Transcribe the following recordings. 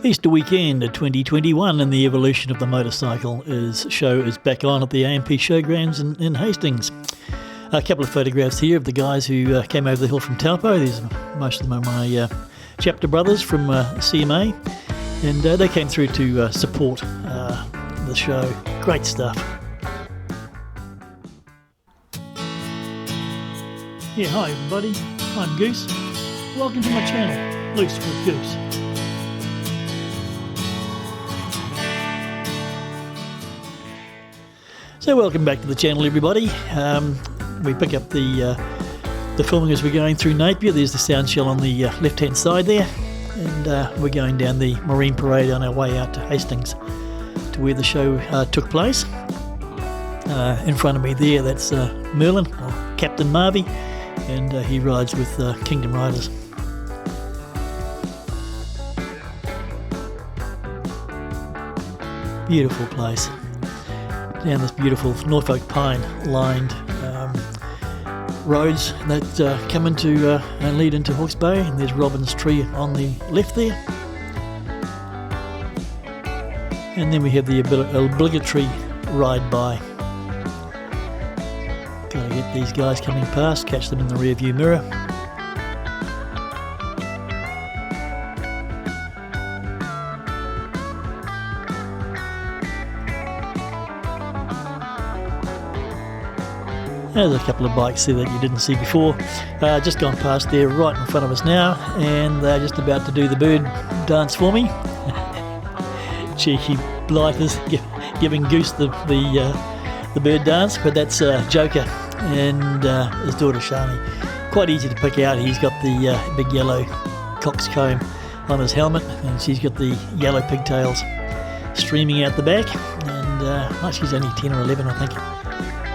Easter weekend of 2021 and the evolution of the motorcycle show is back on at the AMP Showgrounds in Hastings. A couple of photographs here of the guys who came over the hill from Taupo. Most of them are my chapter brothers from CMA, and they came through to support the show. Great stuff. Yeah, hi everybody, I'm Goose. Welcome to my channel, Loose with Goose. So welcome back to the channel, everybody. We pick up the filming as we're going through Napier. There's the sound shell on the left-hand side there, and we're going down the Marine Parade on our way out to Hastings, to where the show took place. In front of me there, that's Merlin, or Captain Marvy, and he rides with Kingdom Riders. Beautiful place. Down this beautiful Norfolk pine lined roads that come into and lead into Hawke's Bay, and there's Robin's Tree on the left there, and then we have the obligatory ride by. Gotta get these guys coming past, catch them in the rear view mirror. There's a couple of bikes there that you didn't see before. Just gone past there right in front of us now, and they're just about to do the bird dance for me. Cheeky blighters giving Goose the bird dance, but that's Joker and his daughter Shani. Quite easy to pick out. He's got the big yellow coxcomb on his helmet, and she's got the yellow pigtails streaming out the back, and she's only 10 or 11, I think.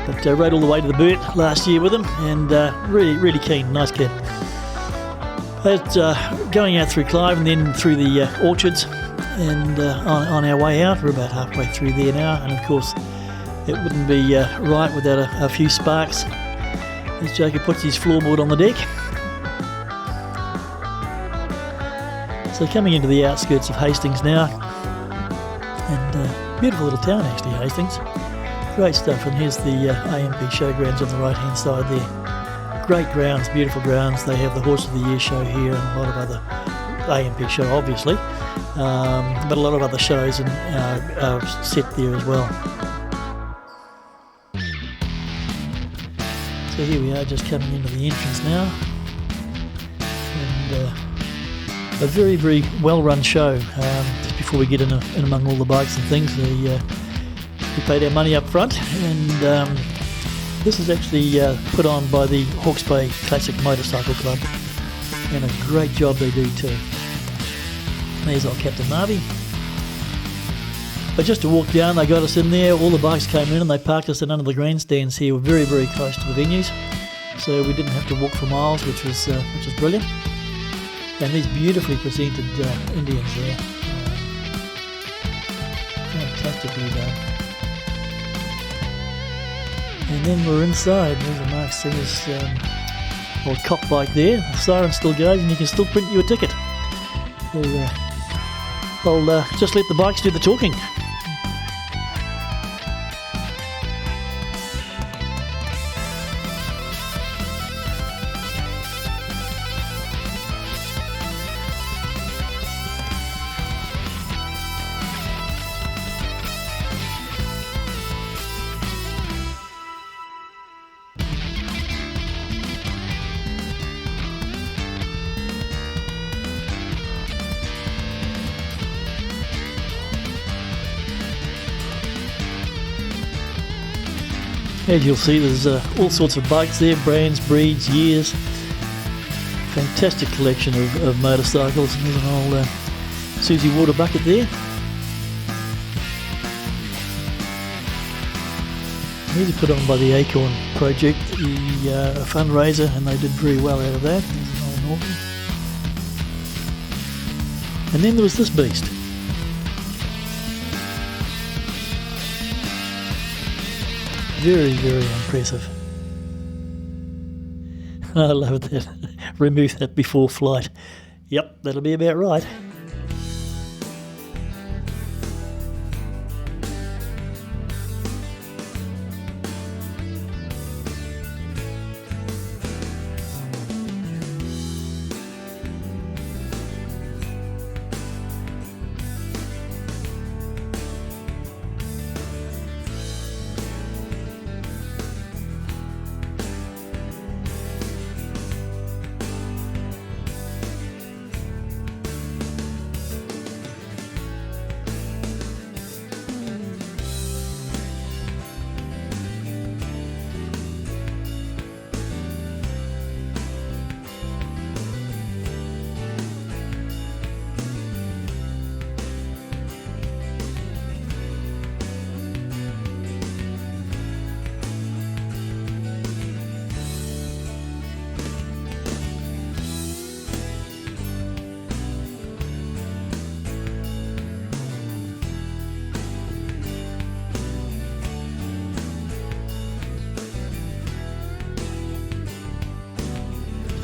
But rode all the way to the Burt last year with him, and really keen, nice kid. But going out through Clive and then through the orchards, and on our way out, we're about halfway through there now, and of course it wouldn't be right without a few sparks as Joker puts his floorboard on the deck. So coming into the outskirts of Hastings now, and beautiful little town actually, Hastings. Great stuff, and here's the AMP Showgrounds on the right hand side there. Great grounds, beautiful grounds. They have the Horse of the Year show here and a lot of other AMP show obviously, but a lot of other shows are set there as well. So here we are, just coming into the entrance now, and a very well run show. Just before we get in among all the bikes and things, we paid our money up front, and this is actually put on by the Hawke's Bay Classic Motorcycle Club, and a great job they do too. There's old Captain Marvy. But just to walk down, they got us in there, all the bikes came in and they parked us in under the grandstands here. We're very close to the venues, so we didn't have to walk for miles, which was brilliant. And these beautifully presented Indians there. Fantastically done. And then we're inside. There's a Mark Singer's old cop bike there. The siren still goes, and you can still print you a ticket. So I'll just let the bikes do the talking. As you'll see, there's all sorts of bikes there, brands, breeds, years. Fantastic collection of motorcycles. There's an old Susie water bucket there. These are put on by the Acorn Project, the fundraiser, and they did very well out of that. There's an old Norton. And then there was this beast. Very impressive. I love that. Remove that before flight. Yep, that'll be about right.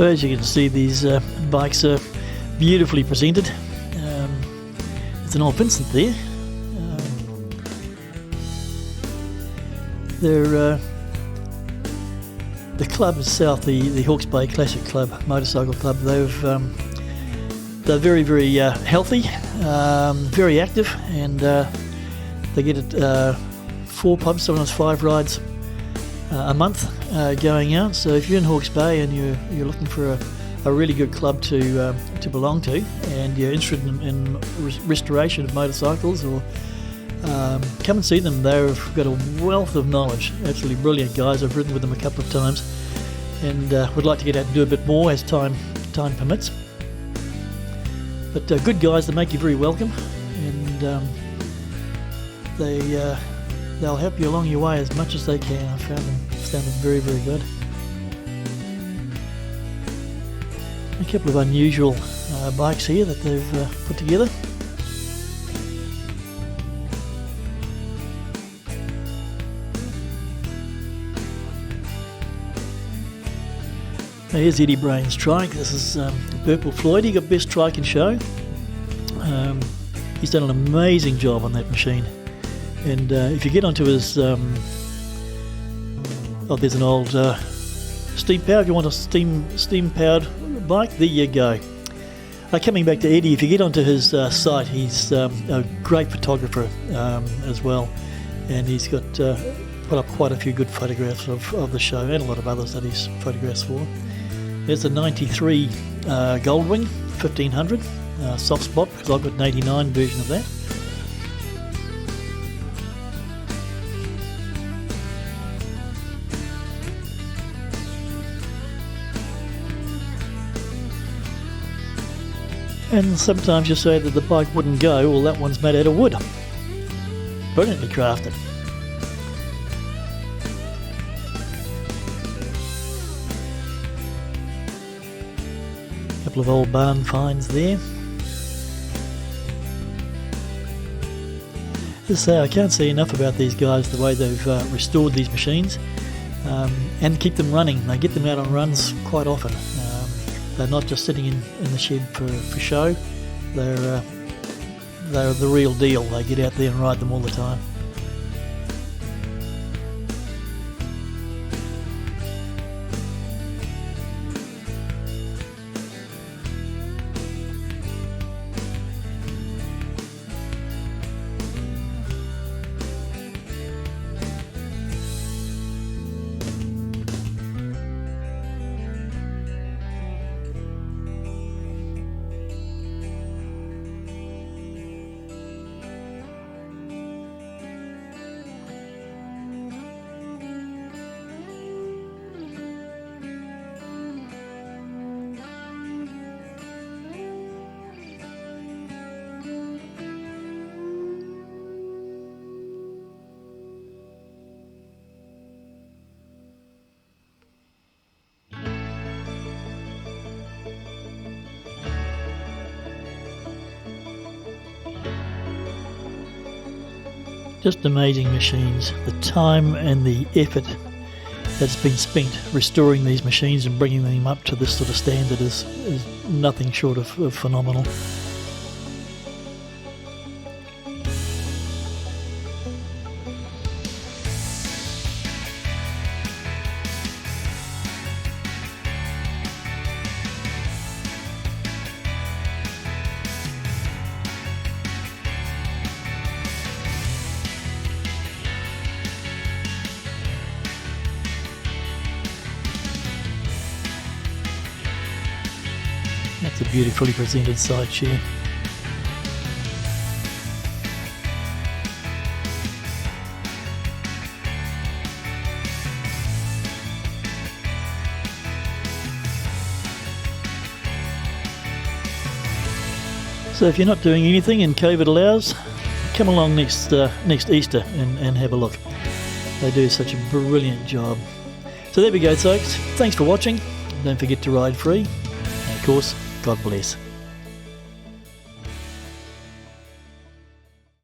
So as you can see, these bikes are beautifully presented. There's an old Vincent there. The club itself, the Hawke's Bay Classic Club, motorcycle club, they're very, very healthy, very active, and they get 4 pubs, sometimes 5 rides a month going out. So if you're in Hawke's Bay and you're looking for a really good club to belong to, and you're interested in restoration of motorcycles, or come and see them. They've got a wealth of knowledge. Absolutely brilliant guys. I've ridden with them a couple of times, and would like to get out and do a bit more as time permits. But good guys, they make you very welcome, and they'll help you along your way as much as they can. I found them very, very good. A couple of unusual bikes here that they've put together. Now here's Eddie Brain's trike. This is Purple Floyd. He got best trike and show. He's done an amazing job on that machine. And if you get onto his, there's an old steam powered. If you want a steam powered bike, there you go. Coming back to Eddie, if you get onto his site, he's a great photographer as well, and he's got put up quite a few good photographs of the show, and a lot of others that he's photographs for. There's a 93 Goldwing 1500 soft spot, because I've got an 89 version of that. And sometimes you say that the bike wouldn't go, well, that one's made out of wood. Brilliantly crafted. Couple of old barn finds there. As I say, I can't say enough about these guys, the way they've restored these machines and keep them running. They get them out on runs quite often. They're not just sitting in the shed for show. They're the real deal. They get out there and ride them all the time. Just amazing machines. The time and the effort that's been spent restoring these machines and bringing them up to this sort of standard is nothing short of phenomenal. That's a beautifully presented side chair. So if you're not doing anything and COVID allows, come along next Easter and have a look. They do such a brilliant job. So there we go, folks. Thanks for watching. Don't forget to ride free. And of course, God bless.